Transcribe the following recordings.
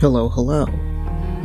Hello.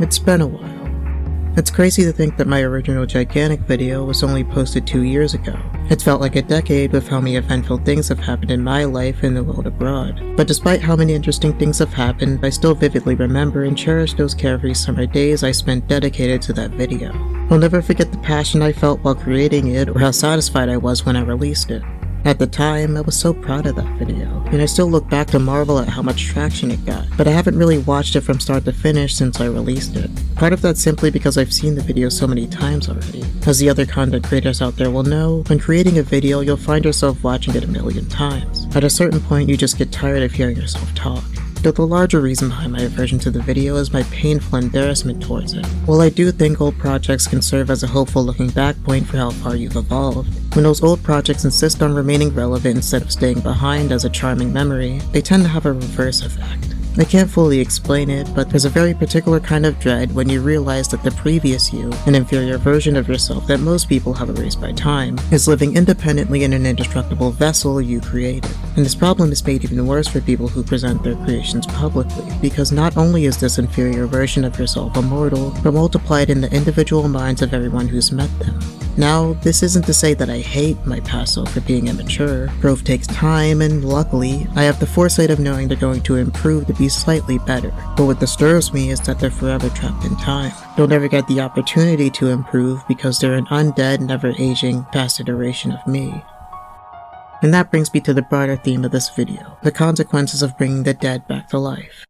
It's been a while. It's crazy to think that my original Gigantic video was only posted 2 years ago. It's felt like a decade with how many eventful things have happened in my life and the world abroad. But despite how many interesting things have happened, I still vividly remember and cherish those carefree summer days I spent dedicated to that video. I'll never forget the passion I felt while creating it or how satisfied I was when I released it. At the time, I was so proud of that video, and I still look back to marvel at how much traction it got, but I haven't really watched it from start to finish since I released it. Part of that simply because I've seen the video so many times already. As the other content creators out there will know, when creating a video, you'll find yourself watching it a million times. At a certain point, you just get tired of hearing yourself talk. Though the larger reason behind my aversion to the video is my painful embarrassment towards it. While I do think old projects can serve as a hopeful looking back point for how far you've evolved, when those old projects insist on remaining relevant instead of staying behind as a charming memory, they tend to have a reverse effect. I can't fully explain it, but there's a very particular kind of dread when you realize that the previous you, an inferior version of yourself that most people have erased by time, is living independently in an indestructible vessel you created. And this problem is made even worse for people who present their creations publicly, because not only is this inferior version of yourself immortal, but multiplied in the individual minds of everyone who's met them. Now, this isn't to say that I hate my past self for being immature. Growth takes time, and luckily, I have the foresight of knowing they're going to improve to be slightly better. But what disturbs me is that they're forever trapped in time. They'll never get the opportunity to improve because they're an undead, never-aging, past iteration of me. And that brings me to the broader theme of this video, the consequences of bringing the dead back to life.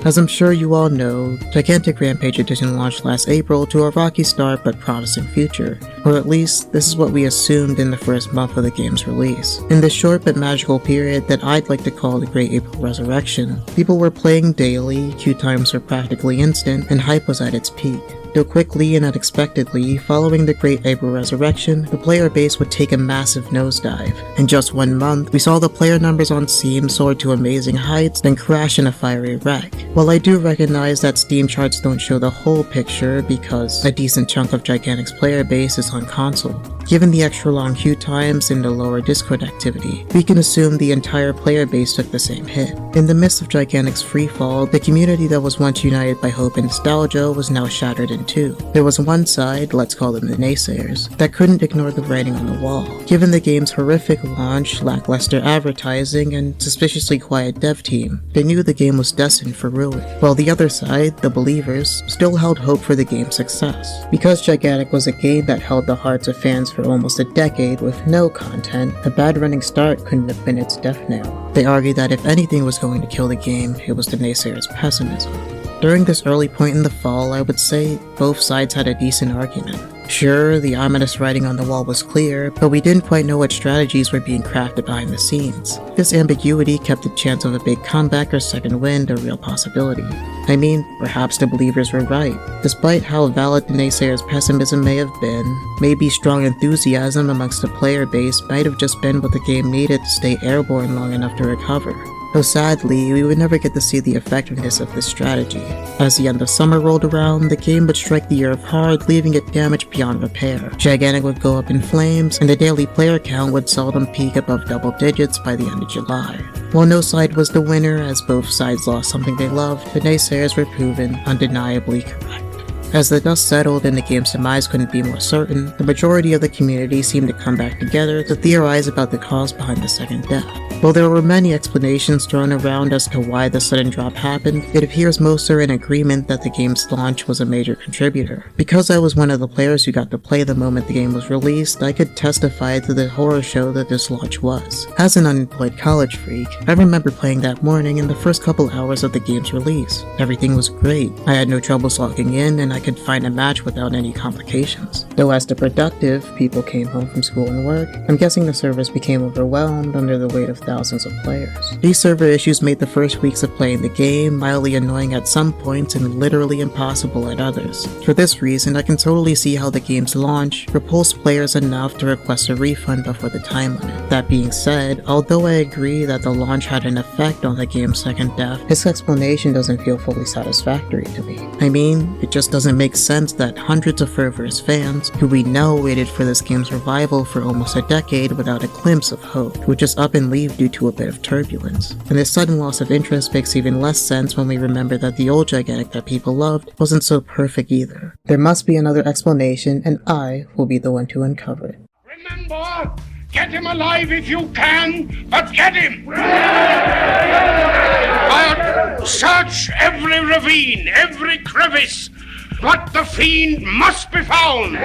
As I'm sure you all know, Gigantic Rampage Edition launched last April to a rocky start but promising future, or at least this is what we assumed in the first month of the game's release. In this short but magical period that I'd like to call the Great April Resurrection, people were playing daily, queue times were practically instant, and hype was at its peak. Though quickly and unexpectedly, following the Great April Resurrection, the player base would take a massive nosedive. In just 1 month, we saw the player numbers on Steam soar to amazing heights, then crash in a fiery wreck. While I do recognize that Steam charts don't show the whole picture because a decent chunk of Gigantic's player base is on console, given the extra long queue times and the lower Discord activity, we can assume the entire player base took the same hit. In the midst of Gigantic's freefall, the community that was once united by hope and nostalgia was now shattered in two. There was one side, let's call them the naysayers, that couldn't ignore the writing on the wall. Given the game's horrific launch, lackluster advertising, and suspiciously quiet dev team, they knew the game was destined for ruin. While the other side, the believers, still held hope for the game's success. Because Gigantic was a game that held the hearts of fans for almost a decade with no content, a bad running start couldn't have been its death knell. They argued that if anything was going to kill the game, it was the naysayers' pessimism. During this early point in the fall, I would say both sides had a decent argument. Sure, the ominous writing on the wall was clear, but we didn't quite know what strategies were being crafted behind the scenes. This ambiguity kept the chance of a big comeback or second wind a real possibility. I mean, perhaps the believers were right. Despite how valid the naysayers' pessimism may have been, maybe strong enthusiasm amongst the player base might have just been what the game needed to stay airborne long enough to recover. Though sadly, we would never get to see the effectiveness of this strategy. As the end of summer rolled around, the game would strike the earth hard, leaving it damaged beyond repair. Gigantic would go up in flames, and the daily player count would seldom peak above double digits by the end of July. While no side was the winner, as both sides lost something they loved, the naysayers were proven undeniably correct. As the dust settled and the game's demise couldn't be more certain, the majority of the community seemed to come back together to theorize about the cause behind the second death. While there were many explanations thrown around as to why the sudden drop happened, it appears most are in agreement that the game's launch was a major contributor. Because I was one of the players who got to play the moment the game was released, I could testify to the horror show that this launch was. As an unemployed college freak, I remember playing that morning in the first couple hours of the game's release. Everything was great. I had no troubles logging in, and I could find a match without any complications. Though as the productive people came home from school and work, I'm guessing the servers became overwhelmed under the weight of thousands thousands of players. These server issues made the first weeks of playing the game mildly annoying at some points and literally impossible at others. For this reason, I can totally see how the game's launch repulsed players enough to request a refund before the time limit. That being said, although I agree that the launch had an effect on the game's second death, his explanation doesn't feel fully satisfactory to me. I mean, it just doesn't make sense that hundreds of fervorous fans, who we know waited for this game's revival for almost a decade without a glimpse of hope, would just up and leave due to a bit of turbulence. And this sudden loss of interest makes even less sense when we remember that the old Gigantic that people loved wasn't so perfect either. There must be another explanation, and I will be the one to uncover it. Remember, get him alive if you can, but get him! But search every ravine, every crevice, but the fiend must be found!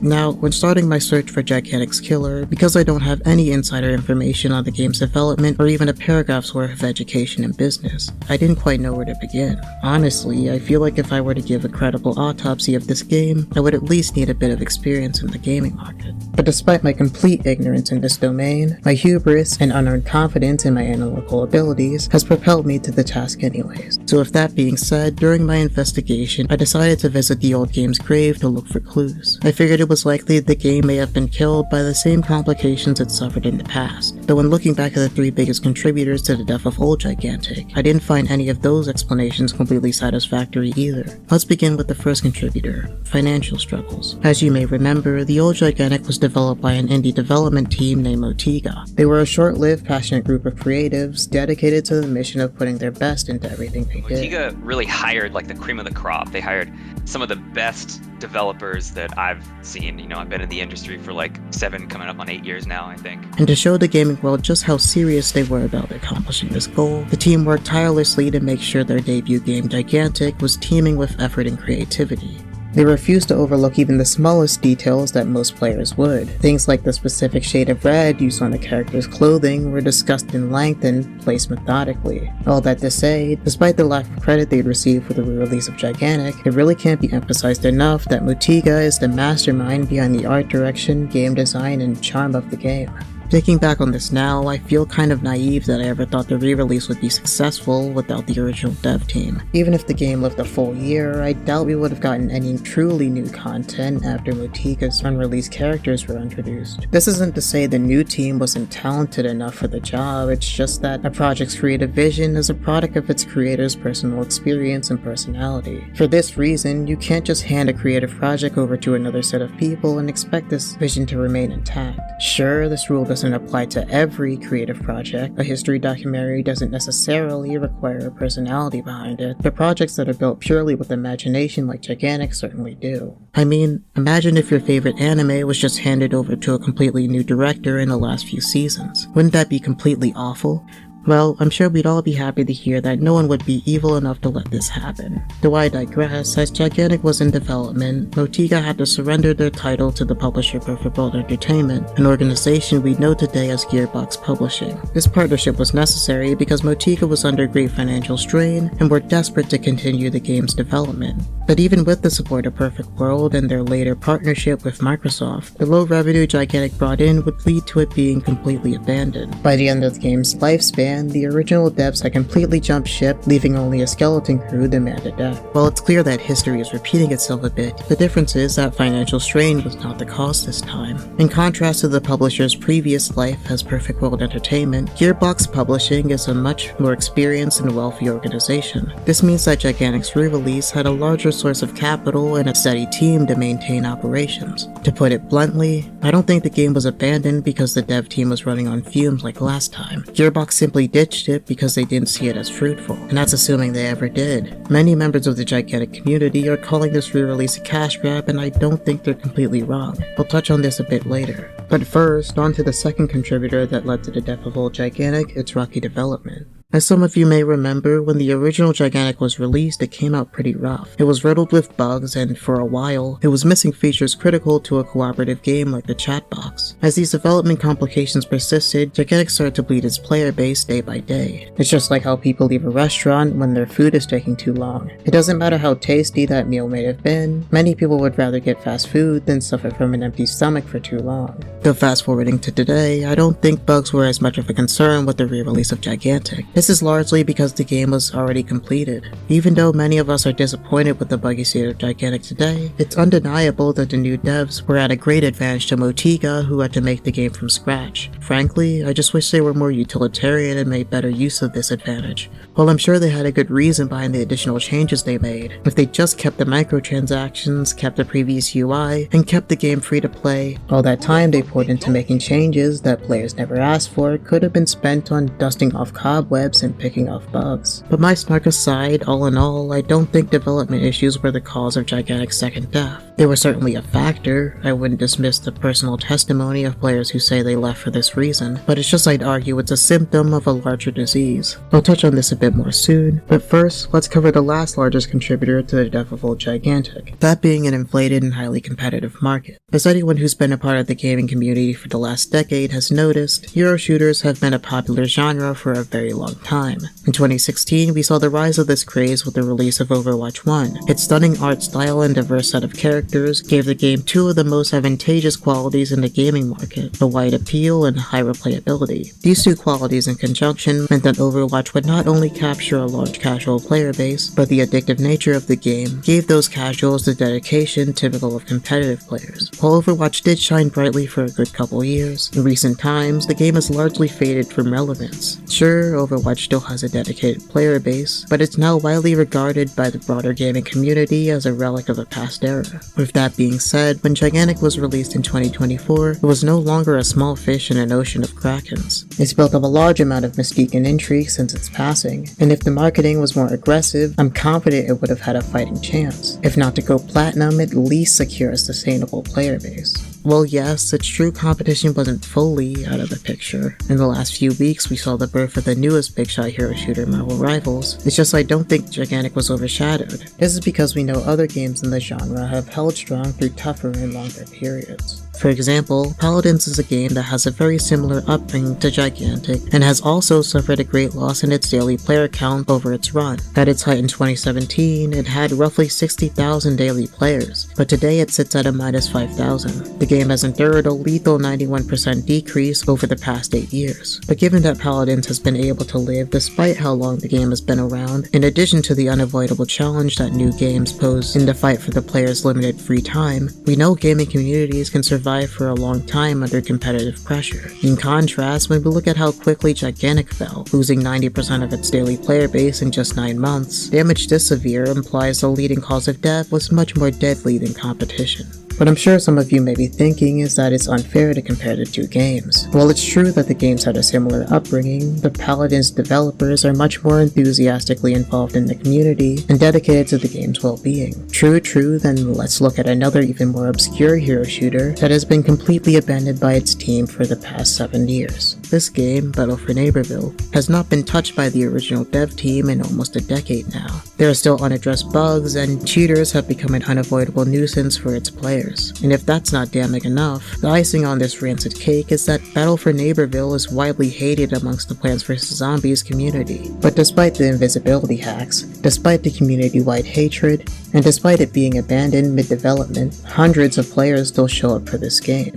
Now, when starting my search for Gigantic's killer, because I don't have any insider information on the game's development or even a paragraph's worth of education in business, I didn't quite know where to begin. Honestly, I feel like if I were to give a credible autopsy of this game, I would at least need a bit of experience in the gaming market. But despite my complete ignorance in this domain, my hubris and unearned confidence in my analytical abilities has propelled me to the task anyways. So with that being said, during my investigation, I decided to visit the old game's grave to look for clues. I figured it was likely the game may have been killed by the same complications it suffered in the past, though when looking back at the three biggest contributors to the death of old Gigantic, I didn't find any of those explanations completely satisfactory either. Let's begin with the first contributor, financial struggles. As you may remember, the old Gigantic was developed by an indie development team named Motiga. They were a short-lived, passionate group of creatives dedicated to the mission of putting their best into everything they did. Motiga really hired like the cream of the crop. They hired some of the best developers that I've seen. You know, I've been in the industry for like 7, coming up on 8 years now, I think. And to show the gaming world just how serious they were about accomplishing this goal, the team worked tirelessly to make sure their debut game Gigantic was teeming with effort and creativity. They refused to overlook even the smallest details that most players would. Things like the specific shade of red used on the character's clothing were discussed in length and placed methodically. All that to say, despite the lack of credit they'd received for the re-release of Gigantic, it really can't be emphasized enough that Motiga is the mastermind behind the art direction, game design, and charm of the game. Thinking back on this now, I feel kind of naive that I ever thought the re-release would be successful without the original dev team. Even if the game lived a full year, I doubt we would have gotten any truly new content after Motiga's unreleased characters were introduced. This isn't to say the new team wasn't talented enough for the job, it's just that a project's creative vision is a product of its creator's personal experience and personality. For this reason, you can't just hand a creative project over to another set of people and expect this vision to remain intact. Sure, this rule doesn't apply to every creative project. A history documentary doesn't necessarily require a personality behind it, but projects that are built purely with imagination like Gigantic certainly do. I mean, imagine if your favorite anime was just handed over to a completely new director in the last few seasons. Wouldn't that be completely awful? Well, I'm sure we'd all be happy to hear that no one would be evil enough to let this happen. Though I digress, as Gigantic was in development, Motiga had to surrender their title to the publisher Perfect World Entertainment, an organization we know today as Gearbox Publishing. This partnership was necessary because Motiga was under great financial strain and were desperate to continue the game's development. But even with the support of Perfect World and their later partnership with Microsoft, the low revenue Gigantic brought in would lead to it being completely abandoned. By the end of the game's lifespan, the original devs had completely jumped ship, leaving only a skeleton crew demanded death. While it's clear that history is repeating itself a bit, the difference is that financial strain was not the cause this time. In contrast to the publisher's previous life as Perfect World Entertainment, Gearbox Publishing is a much more experienced and wealthy organization. This means that Gigantic's re-release had a larger source of capital and a steady team to maintain operations. To put it bluntly, I don't think the game was abandoned because the dev team was running on fumes like last time. Gearbox simply ditched it because they didn't see it as fruitful, and that's assuming they ever did. Many members of the Gigantic community are calling this re-release a cash grab, and I don't think they're completely wrong. We'll touch on this a bit later. But first, on to the second contributor that led to the death of old Gigantic, its rocky development. As some of you may remember, when the original Gigantic was released, it came out pretty rough. It was riddled with bugs, and for a while, it was missing features critical to a cooperative game like the chat box. As these development complications persisted, Gigantic started to bleed its player base day by day. It's just like how people leave a restaurant when their food is taking too long. It doesn't matter how tasty that meal may have been, many people would rather get fast food than suffer from an empty stomach for too long. Though fast forwarding to today, I don't think bugs were as much of a concern with the re-release of Gigantic. This is largely because the game was already completed. Even though many of us are disappointed with the buggy state of Gigantic today, it's undeniable that the new devs were at a great advantage to Motiga, who had to make the game from scratch. Frankly, I just wish they were more utilitarian and made better use of this advantage. While I'm sure they had a good reason behind the additional changes they made, if they just kept the microtransactions, kept the previous UI, and kept the game free to play, all that time they poured into making changes that players never asked for could have been spent on dusting off cobwebs and picking off bugs. But my snark aside, all in all, I don't think development issues were the cause of Gigantic's second death. They were certainly a factor. I wouldn't dismiss the personal testimony of players who say they left for this reason, but it's just I'd argue it's a symptom of a larger disease. I'll touch on this a bit more soon, but first, let's cover the last largest contributor to the death of old Gigantic, that being an inflated and highly competitive market. As anyone who's been a part of the gaming community for the last decade has noticed, Euro shooters have been a popular genre for a very long time. In 2016, we saw the rise of this craze with the release of Overwatch 1. Its stunning art style and diverse set of characters gave the game two of the most advantageous qualities in the gaming market, a wide appeal and high replayability. These two qualities in conjunction meant that Overwatch would not only capture a large casual player base, but the addictive nature of the game gave those casuals the dedication typical of competitive players. While Overwatch did shine brightly for a good couple years, in recent times, the game has largely faded from relevance. Sure, Overwatch still has a dedicated player base, but it's now widely regarded by the broader gaming community as a relic of a past era. With that being said, when Gigantic was released in 2024, it was no longer a small fish in an ocean of krakens. It's built up a large amount of mystique and intrigue since its passing, and if the marketing was more aggressive, I'm confident it would have had a fighting chance. If not to go platinum, at least secure a sustainable player base. Well, yes, its true competition wasn't fully out of the picture. In the last few weeks, we saw the birth of the newest big shot hero shooter, Marvel Rivals. It's just I don't think Gigantic was overshadowed. This is because we know other games in the genre have held strong through tougher and longer periods. For example, Paladins is a game that has a very similar upbringing to Gigantic, and has also suffered a great loss in its daily player count over its run. At its height in 2017, it had roughly 60,000 daily players, but today it sits at a minus 5,000. The game has endured a lethal 91% decrease over the past 8 years. But given that Paladins has been able to live despite how long the game has been around, in addition to the unavoidable challenge that new games pose in the fight for the player's limited free time, we know gaming communities can survive for a long time under competitive pressure. In contrast, when we look at how quickly Gigantic fell, losing 90% of its daily player base in just 9 months, damage this severe implies the leading cause of death was much more deadly than competition. What I'm sure some of you may be thinking is that it's unfair to compare the two games. While it's true that the games had a similar upbringing, the Paladins developers are much more enthusiastically involved in the community and dedicated to the game's well-being. True, then let's look at another even more obscure hero shooter that has been completely abandoned by its team for the past 7 years. This game, Battle for Neighborville, has not been touched by the original dev team in almost a decade now. There are still unaddressed bugs, and cheaters have become an unavoidable nuisance for its players. And if that's not damning enough, the icing on this rancid cake is that Battle for Neighborville is widely hated amongst the Plants vs. Zombies community. But despite the invisibility hacks, despite the community-wide hatred, and despite it being abandoned mid-development, hundreds of players still show up for this game.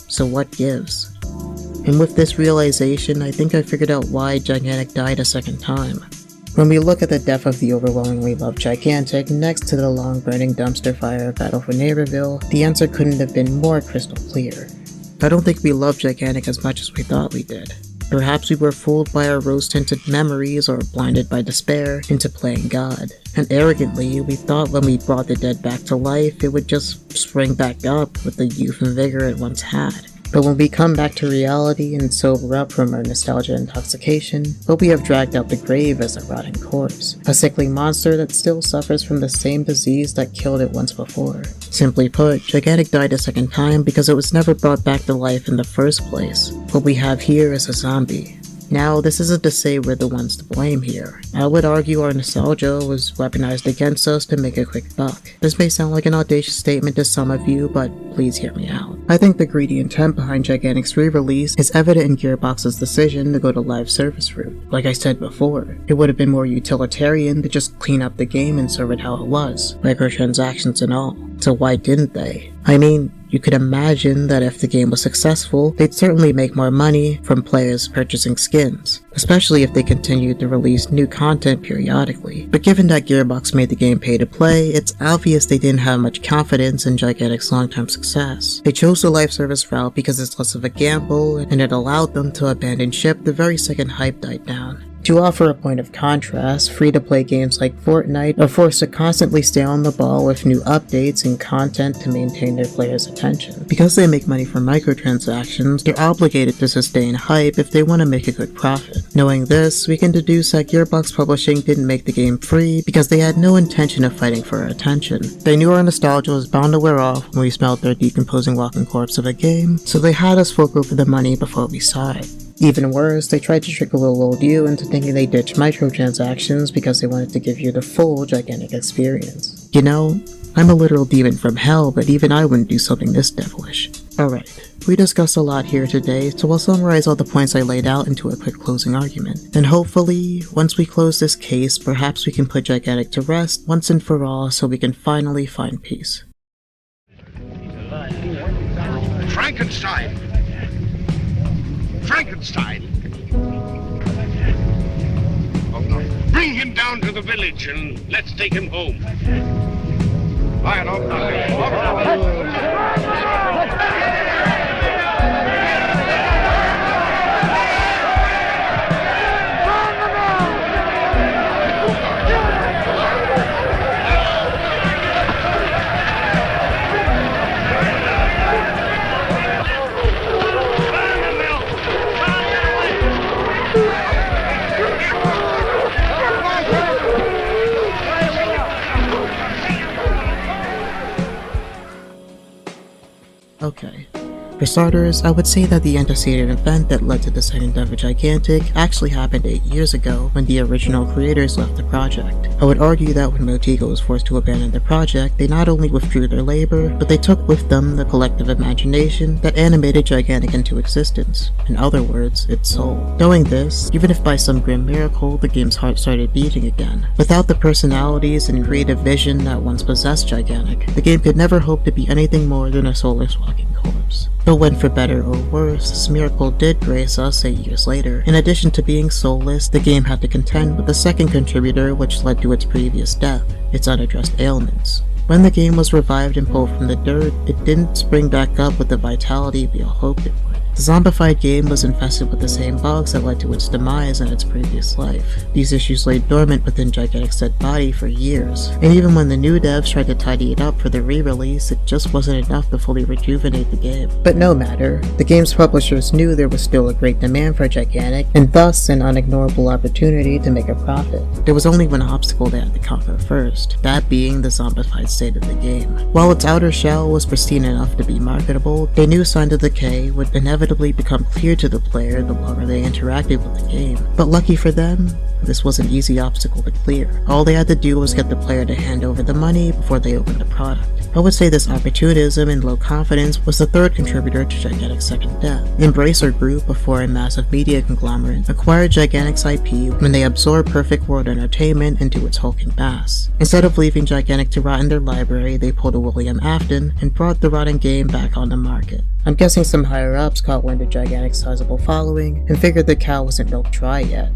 So what gives? And with this realization, I think I figured out why Gigantic died a second time. When we look at the death of the overwhelmingly loved Gigantic next to the long-burning dumpster fire of Battle for Neighborville, the answer couldn't have been more crystal clear. I don't think we loved Gigantic as much as we thought we did. Perhaps we were fooled by our rose-tinted memories or blinded by despair into playing God. And arrogantly, we thought when we brought the dead back to life, it would just spring back up with the youth and vigor it once had. But when we come back to reality and sober up from our nostalgia intoxication, what we have dragged out the grave as a rotting corpse. A sickly monster that still suffers from the same disease that killed it once before. Simply put, Gigantic died a second time because it was never brought back to life in the first place. What we have here is a zombie. Now, this isn't to say we're the ones to blame here. I would argue our nostalgia was weaponized against us to make a quick buck. This may sound like an audacious statement to some of you, but please hear me out. I think the greedy intent behind Gigantic's re-release is evident in Gearbox's decision to go the live service route. Like I said before, it would have been more utilitarian to just clean up the game and serve it how it was, microtransactions and all. So why didn't they? I mean, you could imagine that if the game was successful, they'd certainly make more money from players purchasing skins, especially if they continued to release new content periodically. But given that Gearbox made the game pay to play, it's obvious they didn't have much confidence in Gigantic's long-term success. They chose the live service route because it's less of a gamble, and it allowed them to abandon ship the very second hype died down. To offer a point of contrast, free-to-play games like Fortnite are forced to constantly stay on the ball with new updates and content to maintain their players' attention. Because they make money from microtransactions, they're obligated to sustain hype if they want to make a good profit. Knowing this, we can deduce that Gearbox Publishing didn't make the game free because they had no intention of fighting for our attention. They knew our nostalgia was bound to wear off when we smelled their decomposing walking corpse of a game, so they had us fork over the money before we saw it. Even worse, they tried to trick a little old you into thinking they ditched microtransactions because they wanted to give you the full Gigantic experience. You know, I'm a literal demon from hell, but even I wouldn't do something this devilish. Alright, we discussed a lot here today, so I'll summarize all the points I laid out into a quick closing argument. And hopefully, once we close this case, perhaps we can put Gigantic to rest once and for all so we can finally find peace. Frankenstein! Frankenstein! Bring him down to the village and let's take him home. Okay. For starters, I would say that the antecedent event that led to the second death of Gigantic actually happened 8 years ago when the original creators left the project. I would argue that when Motego was forced to abandon the project, they not only withdrew their labor, but they took with them the collective imagination that animated Gigantic into existence. In other words, its soul. Knowing this, even if by some grim miracle the game's heart started beating again, without the personalities and creative vision that once possessed Gigantic, the game could never hope to be anything more than a soulless walking corpse. But when for better or worse, this miracle did grace us 8 years later. In addition to being soulless, the game had to contend with a second contributor which led to its previous death, its unaddressed ailments. When the game was revived and pulled from the dirt, it didn't spring back up with the vitality we all hoped it would. The zombified game was infested with the same bugs that led to its demise in its previous life. These issues lay dormant within Gigantic's dead body for years, and even when the new devs tried to tidy it up for the re-release, it just wasn't enough to fully rejuvenate the game. But no matter, the game's publishers knew there was still a great demand for Gigantic, and thus an unignorable opportunity to make a profit. There was only one obstacle they had to conquer first, that being the zombified state of the game. While its outer shell was pristine enough to be marketable, they knew signs of decay would inevitably become clear to the player the longer they interacted with the game. But lucky for them, this was an easy obstacle to clear. All they had to do was get the player to hand over the money before they opened the product. I would say this opportunism and low confidence was the third contributor to Gigantic's second death. Embracer Group, before a massive media conglomerate, acquired Gigantic's IP when they absorbed Perfect World Entertainment into its hulking mass. Instead of leaving Gigantic to rot in their library, they pulled a William Afton and brought the rotting game back on the market. I'm guessing some higher-ups caught wind of Gigantic's sizable following and figured the cow wasn't milked dry yet.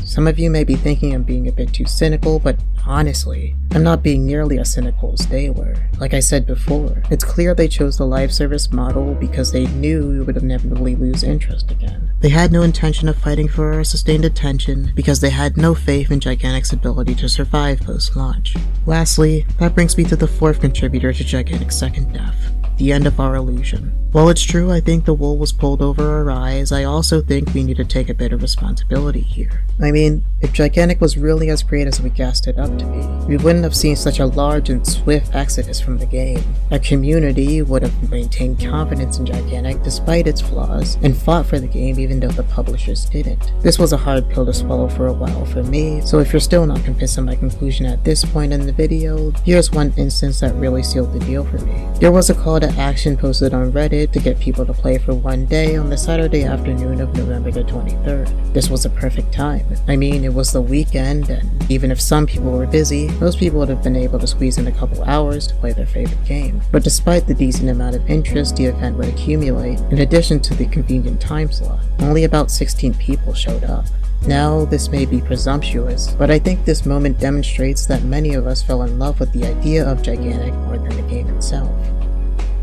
Some of you may be thinking I'm being a bit too cynical, but honestly, I'm not being nearly as cynical as they were. Like I said before, it's clear they chose the live service model because they knew we would inevitably lose interest again. They had no intention of fighting for our sustained attention because they had no faith in Gigantic's ability to survive post-launch. Lastly, that brings me to the fourth contributor to Gigantic's second death, the end of our illusion. While it's true I think the wool was pulled over our eyes, I also think we need to take a bit of responsibility here. I mean, if Gigantic was really as great as we gassed it up to be, we wouldn't have seen such a large and swift exodus from the game. Our community would have maintained confidence in Gigantic despite its flaws, and fought for the game even though the publishers didn't. This was a hard pill to swallow for a while for me, so if you're still not convinced of my conclusion at this point in the video, here's one instance that really sealed the deal for me. There was a call to action posted on Reddit to get people to play for one day on the Saturday afternoon of November the 23rd. This was a perfect time. I mean, it was the weekend, and even if some people were busy, most people would have been able to squeeze in a couple hours to play their favorite game. But despite the decent amount of interest the event would accumulate, in addition to the convenient time slot, only about 16 people showed up. Now, this may be presumptuous, but I think this moment demonstrates that many of us fell in love with the idea of Gigantic more than the game itself.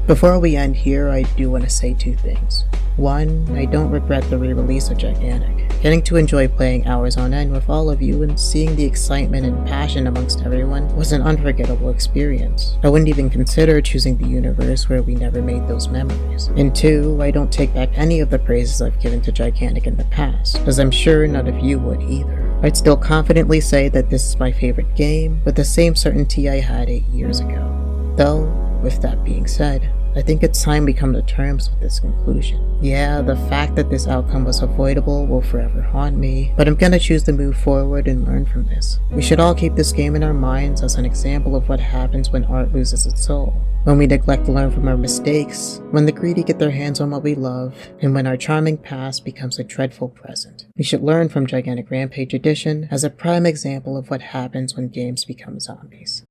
Before we end here, I do want to say two things. One, I don't regret the re-release of Gigantic. Getting to enjoy playing hours on end with all of you and seeing the excitement and passion amongst everyone was an unforgettable experience. I wouldn't even consider choosing the universe where we never made those memories. And two, I don't take back any of the praises I've given to Gigantic in the past, as I'm sure none of you would either. I'd still confidently say that this is my favorite game, with the same certainty I had 8 years ago. Though, with that being said, I think it's time we come to terms with this conclusion. Yeah, the fact that this outcome was avoidable will forever haunt me, but I'm gonna choose to move forward and learn from this. We should all keep this game in our minds as an example of what happens when art loses its soul. When we neglect to learn from our mistakes, when the greedy get their hands on what we love, and when our charming past becomes a dreadful present. We should learn from Gigantic Rampage Edition as a prime example of what happens when games become zombies.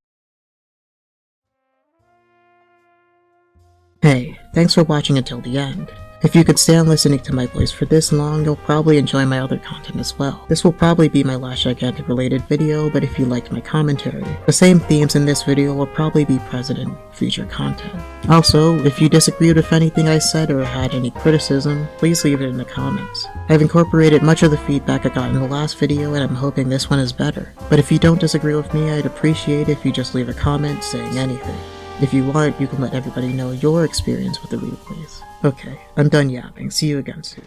Hey, thanks for watching until the end. If you could stand listening to my voice for this long, you'll probably enjoy my other content as well. This will probably be my last Gigantic related video, but if you liked my commentary, the same themes in this video will probably be present in future content. Also, if you disagreed with anything I said or had any criticism, please leave it in the comments. I've incorporated much of the feedback I got in the last video, and I'm hoping this one is better. But if you don't disagree with me, I'd appreciate if you just leave a comment saying anything. If you want, you can let everybody know your experience with the replays. Okay, I'm done yapping. See you again soon.